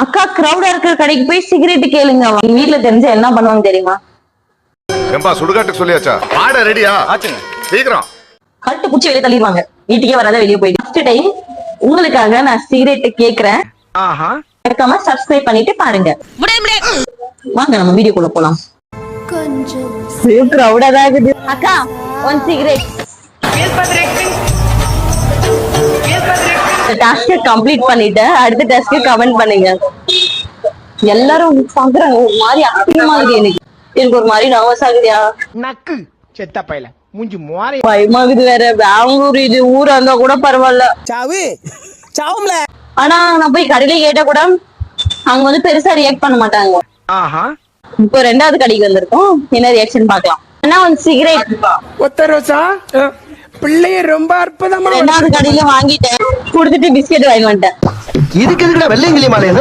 அக்கா கிரௌடா இருக்கிற கடைக்கு போய் சிகரெட் கேளுங்க. வீட்டுல தெரிஞ்சா என்ன பண்ணுவாங்க தெரியுமா? ஏம்பா சுடுகாட்டுக்கு சொல்லியாச்சா? ஆட ரெடியா? சீக்கிரம். கட்டு குச்சி வெளியே தள்ளிடுவாங்க. வீட்டுக்கே வராத வெளியே போயிட்டு. ஃபர்ஸ்ட் டைம் உங்களுக்காக நான் சிகரெட் கேக்குறேன். மறக்காம சப்ஸ்கிரைப் பண்ணிட்டு பாருங்க. வாங்க நம்ம வீடியோக்குள்ள போலாம். கொஞ்சம் கிரௌடா தான் இருக்குது. அக்கா ஒன் சிகரெட். டாஸ்க் கம்ப்ளீட் பண்ணிட்டேன். அடுத்த டாஸ்க் கமெண்ட் பண்ணுங்க. எல்லாரும் பாக்குறாங்க ஒரு மாதிரி அசிங்கமா இருக்குது. எனக்கு ஒரு மாதிரி நர்வஸ் ஆகுதியா? நக்கு செத்த பையல மூஞ்சி மோரை பயமாகுது வேற. பெங்களூர் இது ஊரா இருந்தா கூட பரவாயில்ல. சாவும்ல. ஆனா நான் போய் கடையில கேட்டா கூட அவங்க வந்து பெருசா ரியாக்ட் பண்ண மாட்டாங்க. இப்போ ரெண்டாவது கடைக்கு வந்திருக்கோம். என்ன ரியாக்ஷன் பாக்கலாம். ஆனா ஒரு சிகரெட் ஒத்த ரோசா பிள்ளைய ரொம்ப அற்புதமா ரெண்டாவது கடையில வாங்கிட்டேன். குடுத்துட்டு பிஸ்கெட் வாங்கி வந்துட்டேன். இதுக்கு எதுக்குடா வெள்ளையங்கிலி மாலை?